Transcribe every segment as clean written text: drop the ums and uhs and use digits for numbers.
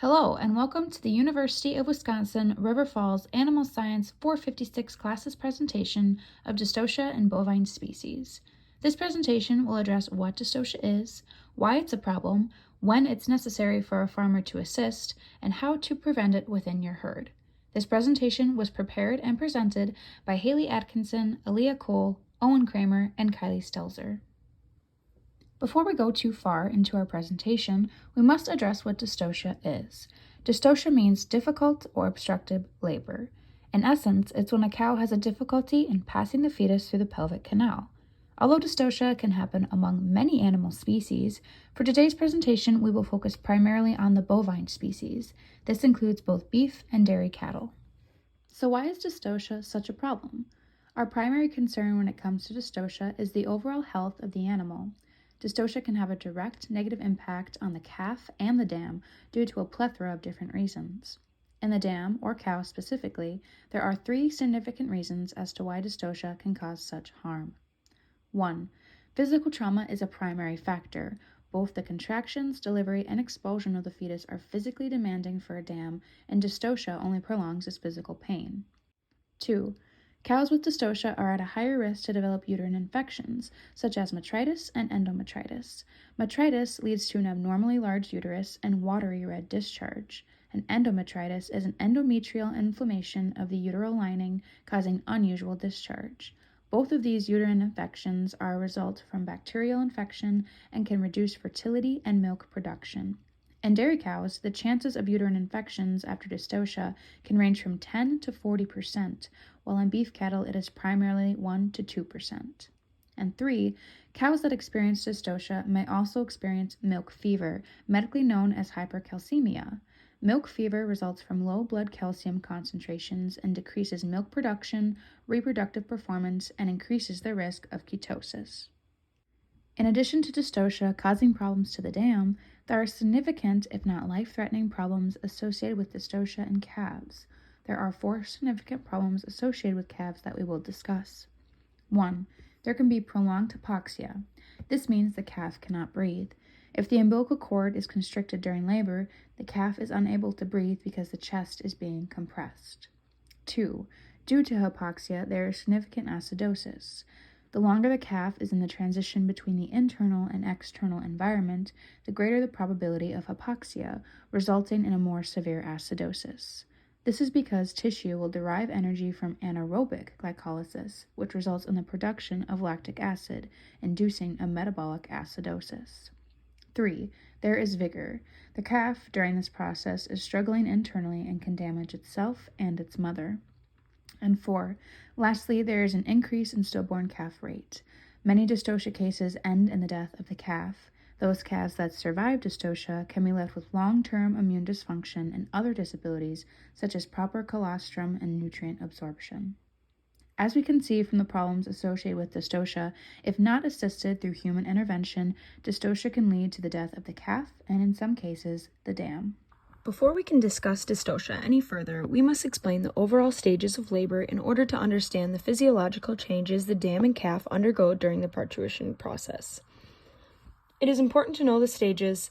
Hello, and welcome to the University of Wisconsin River Falls Animal Science 456 classes presentation of Dystocia in bovine species. This presentation will address what dystocia is, why it's a problem, when it's necessary for a farmer to assist, and how to prevent it within your herd. This presentation was prepared and presented by Haley Atkinson, Aaliyah Cole, Owen Kramer, and Kylie Stelzer. Before we go too far into our presentation, we must address what dystocia is. Dystocia means difficult or obstructive labor. In essence, it's when a cow has a difficulty in passing the fetus through the pelvic canal. Although dystocia can happen among many animal species, for today's presentation we will focus primarily on the bovine species. This includes both beef and dairy cattle. So why is dystocia such a problem? Our primary concern when it comes to dystocia is the overall health of the animal. Dystocia can have a direct negative impact on the calf and the dam due to a plethora of different reasons. In the dam, or cow specifically, there are 3 significant reasons as to why dystocia can cause such harm. 1. Physical trauma is a primary factor. Both the contractions, delivery, and expulsion of the fetus are physically demanding for a dam, and dystocia only prolongs this physical pain. 2. Cows with dystocia are at a higher risk to develop uterine infections, such as metritis and endometritis. Metritis leads to an abnormally large uterus and watery red discharge, and endometritis is an endometrial inflammation of the uteral lining causing unusual discharge. Both of these uterine infections are a result from bacterial infection and can reduce fertility and milk production. In dairy cows, the chances of uterine infections after dystocia can range from 10 to 40%, while in beef cattle it is primarily 1 to 2%. And 3, cows that experience dystocia may also experience milk fever, medically known as hypercalcemia. Milk fever results from low blood calcium concentrations and decreases milk production, reproductive performance, and increases the risk of ketosis. In addition to dystocia causing problems to the dam, there are significant, if not life-threatening, problems associated with dystocia in calves. There are 4 significant problems associated with calves that we will discuss. 1. There can be prolonged hypoxia. This means the calf cannot breathe. If the umbilical cord is constricted during labor, the calf is unable to breathe because the chest is being compressed. 2. Due to hypoxia, there is significant acidosis. The longer the calf is in the transition between the internal and external environment, the greater the probability of hypoxia, resulting in a more severe acidosis. This is because tissue will derive energy from anaerobic glycolysis, which results in the production of lactic acid, inducing a metabolic acidosis. 3. There is vigor. The calf, during this process, is struggling internally and can damage itself and its mother. And 4. Lastly, there is an increase in stillborn calf rate. Many dystocia cases end in the death of the calf. Those calves that survive dystocia can be left with long-term immune dysfunction and other disabilities, such as proper colostrum and nutrient absorption. As we can see from the problems associated with dystocia, if not assisted through human intervention, dystocia can lead to the death of the calf and, in some cases, the dam. Before we can discuss dystocia any further, we must explain the overall stages of labor in order to understand the physiological changes the dam and calf undergo during the parturition process. It is important to know the stages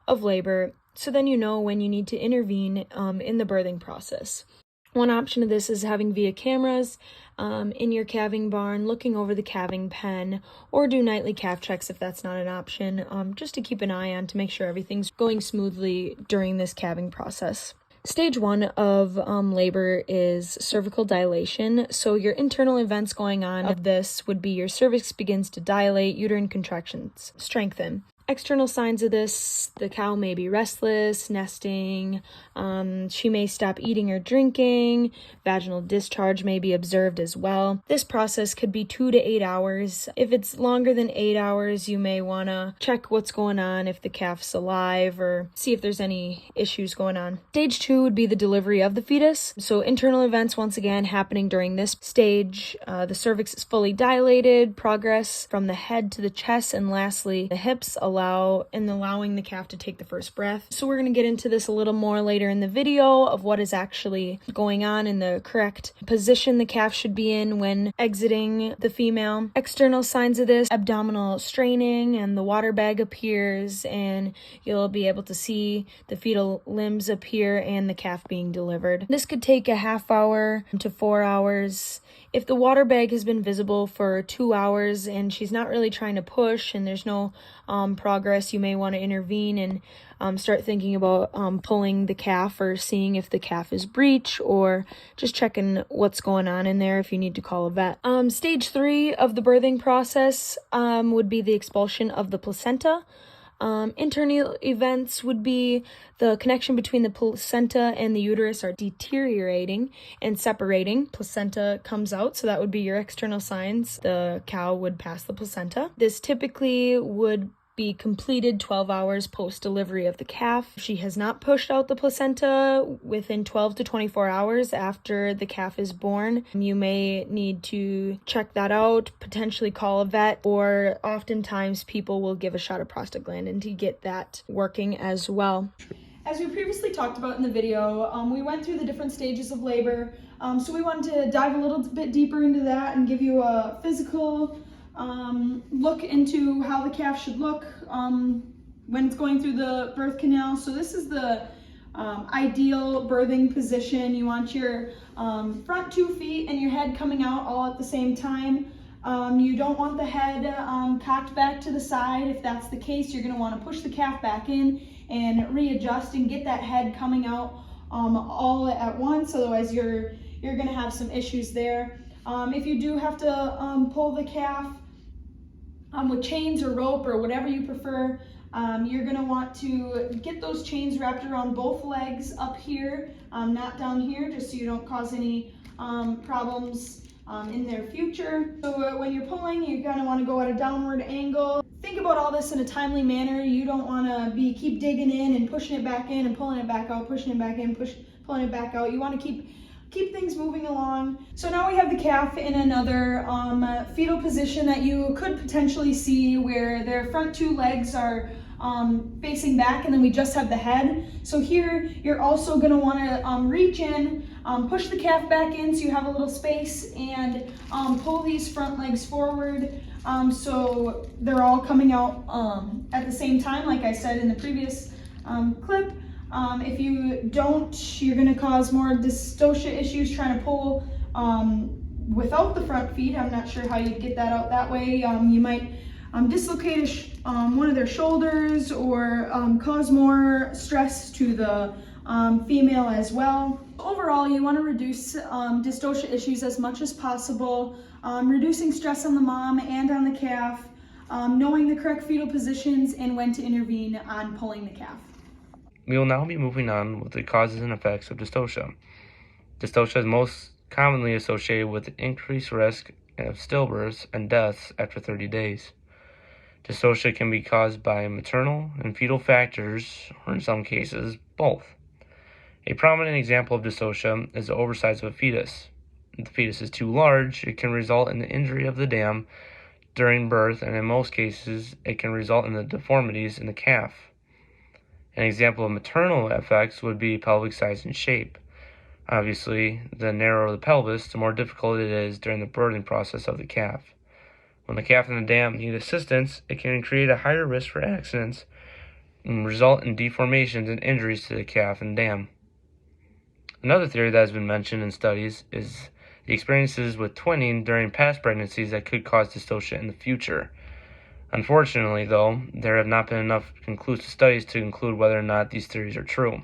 of labor so then you know when you need to intervene in the birthing process. One option of this is having via cameras in your calving barn, looking over the calving pen, or do nightly calf checks if that's not an option, just to keep an eye on to make sure everything's going smoothly during this calving process. Stage 1 of labor is cervical dilation. So your internal events going on of this would be your cervix begins to dilate, uterine contractions strengthen. External signs of this, the cow may be restless, nesting, she may stop eating or drinking, vaginal discharge may be observed as well. This process could be 2 to 8 hours. If it's longer than 8 hours, you may want to check what's going on, if the calf's alive, or see if there's any issues going on. Stage 2 would be the delivery of the fetus. So internal events, once again, happening during this stage. The cervix is fully dilated, progress from the head to the chest, and lastly, the hips allow allowing the calf to take the first breath. So we're going to get into this a little more later in the video of what is actually going on and the correct position the calf should be in when exiting the female. External signs of this: abdominal straining, and the water bag appears, and you'll be able to see the fetal limbs appear and the calf being delivered. This could take a half hour to 4 hours. If the water bag has been visible for 2 hours and she's not really trying to push and there's no progress, you may want to intervene and start thinking about pulling the calf or seeing if the calf is breech, or just checking what's going on in there if you need to call a vet. Stage 3 of the birthing process would be the expulsion of the placenta. Internal events would be the connection between the placenta and the uterus are deteriorating and separating. Placenta comes out, so that would be your external signs. The cow would pass the placenta. This typically would be completed 12 hours post-delivery of the calf. If she has not pushed out the placenta within 12 to 24 hours after the calf is born, you may need to check that out, potentially call a vet, or oftentimes people will give a shot of prostaglandin to get that working as well. As we previously talked about in the video, we went through the different stages of labor, so we wanted to dive a little bit deeper into that and give you a physical look into how the calf should look when it's going through the birth canal. So this is the ideal birthing position. You want your front 2 feet and your head coming out all at the same time. You don't want the head cocked back to the side. If that's the case, you're going to want to push the calf back in and readjust and get that head coming out all at once. Otherwise, you're going to have some issues there. If you do have to pull the calf with chains or rope or whatever you prefer, you're going to want to get those chains wrapped around both legs up here, not down here, just so you don't cause any problems in their future. So when you're pulling, you're going to want to go at a downward angle. Think about all this in a timely manner. You don't want to keep digging in and pushing it back in and pulling it back out, pushing it back in, pulling it back out. You want to keep things moving along. So now we have the calf in another fetal position that you could potentially see, where their front 2 legs are facing back, and then we just have the head. So here you're also going to want to reach in, push the calf back in so you have a little space, and pull these front legs forward so they're all coming out at the same time, like I said in the previous clip. If you don't, you're going to cause more dystocia issues trying to pull without the front feet. I'm not sure how you'd get that out that way. You might dislocate one of their shoulders, or cause more stress to the female as well. Overall, you want to reduce dystocia issues as much as possible, reducing stress on the mom and on the calf, knowing the correct fetal positions and when to intervene on pulling the calf. We will now be moving on with the causes and effects of dystocia. Dystocia is most commonly associated with increased risk of stillbirths and deaths after 30 days. Dystocia can be caused by maternal and fetal factors, or in some cases, both. A prominent example of dystocia is the oversize of a fetus. If the fetus is too large, it can result in the injury of the dam during birth, and in most cases, it can result in the deformities in the calf. An example of maternal effects would be pelvic size and shape. Obviously, the narrower the pelvis, the more difficult it is during the birthing process of the calf. When the calf and the dam need assistance, it can create a higher risk for accidents and result in deformations and injuries to the calf and dam. Another theory that has been mentioned in studies is the experiences with twinning during past pregnancies that could cause dystocia in the future. Unfortunately, though, there have not been enough conclusive studies to conclude whether or not these theories are true.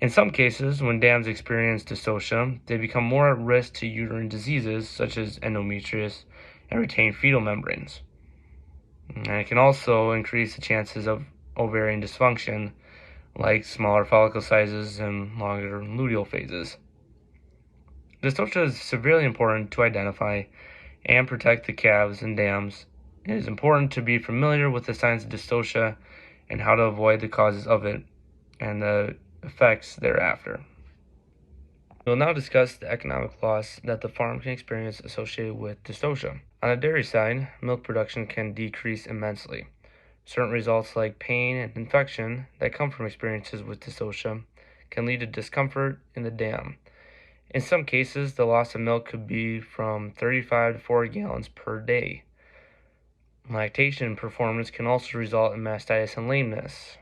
In some cases, when dams experience dystocia, they become more at risk to uterine diseases such as endometriosis and retained fetal membranes. And it can also increase the chances of ovarian dysfunction, like smaller follicle sizes and longer luteal phases. Dystocia is severely important to identify and protect the calves and dams. It is important to be familiar with the signs of dystocia and how to avoid the causes of it and the effects thereafter. We will now discuss the economic loss that the farm can experience associated with dystocia. On the dairy side, milk production can decrease immensely. Certain results like pain and infection that come from experiences with dystocia can lead to discomfort in the dam. In some cases, the loss of milk could be from 35 to 40 gallons per day. Lactation performance can also result in mastitis and lameness.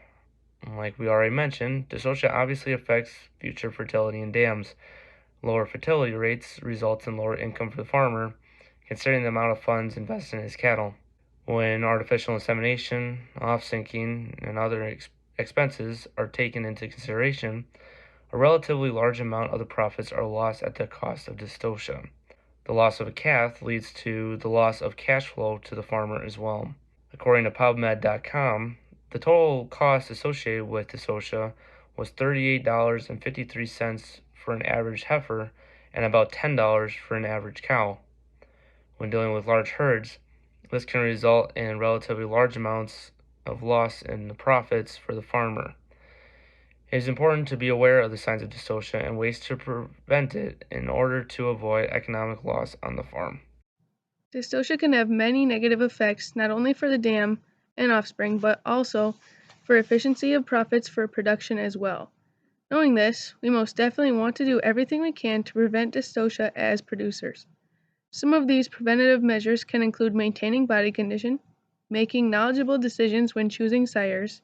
Like we already mentioned, dystocia obviously affects future fertility in dams. Lower fertility rates results in lower income for the farmer, considering the amount of funds invested in his cattle. When artificial insemination, off-sinking, and other expenses are taken into consideration, a relatively large amount of the profits are lost at the cost of dystocia. The loss of a calf leads to the loss of cash flow to the farmer as well. According to PubMed.com, the total cost associated with dystocia was $38.53 for an average heifer and about $10 for an average cow. When dealing with large herds, this can result in relatively large amounts of loss in the profits for the farmer. It is important to be aware of the signs of dystocia and ways to prevent it in order to avoid economic loss on the farm. Dystocia can have many negative effects not only for the dam and offspring, but also for efficiency of profits for production as well. Knowing this, we most definitely want to do everything we can to prevent dystocia as producers. Some of these preventative measures can include maintaining body condition, making knowledgeable decisions when choosing sires,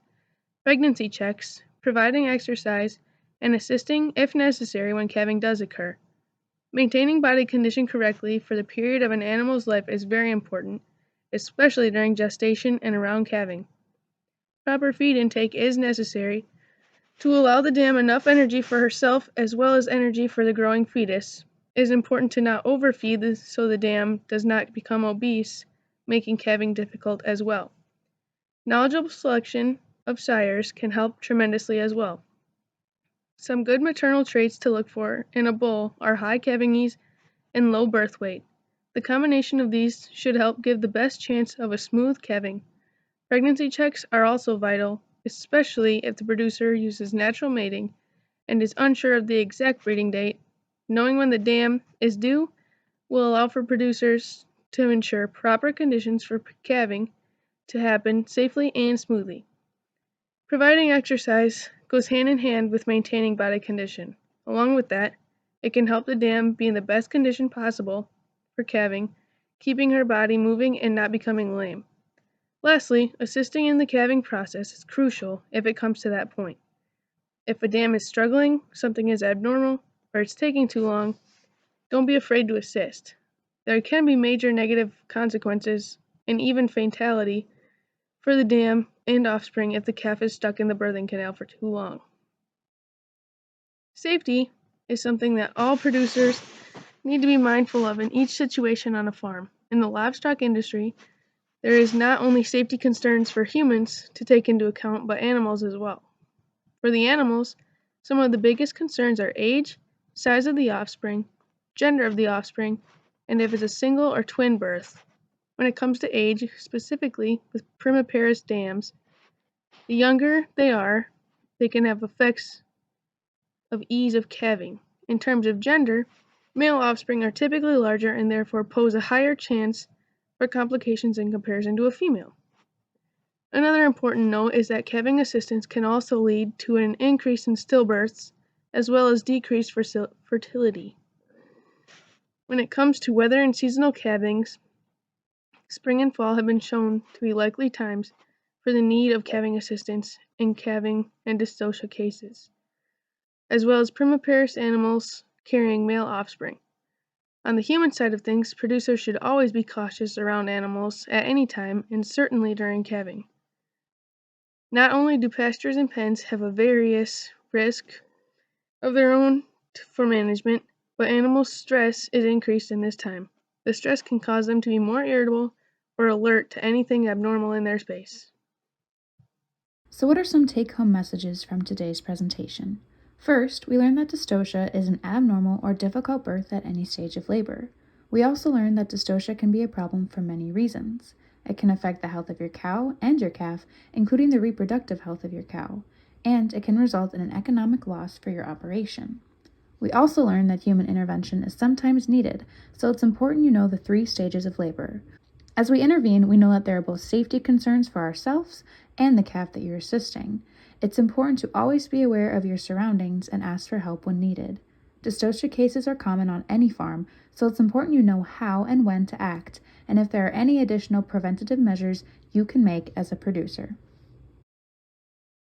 pregnancy checks, providing exercise, and assisting, if necessary, when calving does occur. Maintaining body condition correctly for the period of an animal's life is very important, especially during gestation and around calving. Proper feed intake is necessary to allow the dam enough energy for herself as well as energy for the growing fetus. It is important to not overfeed so the dam does not become obese, making calving difficult as well. Knowledgeable selection of sires can help tremendously as well. Some good maternal traits to look for in a bull are high calving ease and low birth weight. The combination of these should help give the best chance of a smooth calving. Pregnancy checks are also vital, especially if the producer uses natural mating and is unsure of the exact breeding date. Knowing when the dam is due will allow for producers to ensure proper conditions for calving to happen safely and smoothly. Providing exercise goes hand in hand with maintaining body condition. Along with that, it can help the dam be in the best condition possible for calving, keeping her body moving and not becoming lame. Lastly, assisting in the calving process is crucial if it comes to that point. If a dam is struggling, something is abnormal, or it's taking too long, don't be afraid to assist. There can be major negative consequences and even fatality for the dam and offspring if the calf is stuck in the birthing canal for too long. Safety is something that all producers need to be mindful of in each situation on a farm. In the livestock industry, there is not only safety concerns for humans to take into account, but animals as well. For the animals, some of the biggest concerns are age, size of the offspring, gender of the offspring, and if it's a single or twin birth. When it comes to age, specifically with primiparous dams, the younger they are, they can have effects of ease of calving. In terms of gender, male offspring are typically larger and therefore pose a higher chance for complications in comparison to a female. Another important note is that calving assistance can also lead to an increase in stillbirths as well as decreased fertility. When it comes to weather and seasonal calvings, spring and fall have been shown to be likely times for the need of calving assistance in calving and dystocia cases, as well as primiparous animals carrying male offspring. On the human side of things, producers should always be cautious around animals at any time and certainly during calving. Not only do pastures and pens have a various risk of their own for management, but animal stress is increased in this time. The stress can cause them to be more irritable or alert to anything abnormal in their space. So what are some take-home messages from today's presentation? First, we learned that dystocia is an abnormal or difficult birth at any stage of labor. We also learned that dystocia can be a problem for many reasons. It can affect the health of your cow and your calf, including the reproductive health of your cow, and it can result in an economic loss for your operation. We also learned that human intervention is sometimes needed, so it's important you know the 3 stages of labor. As we intervene, we know that there are both safety concerns for ourselves and the calf that you're assisting. It's important to always be aware of your surroundings and ask for help when needed. Dystocia cases are common on any farm, so it's important you know how and when to act, and if there are any additional preventative measures you can make as a producer.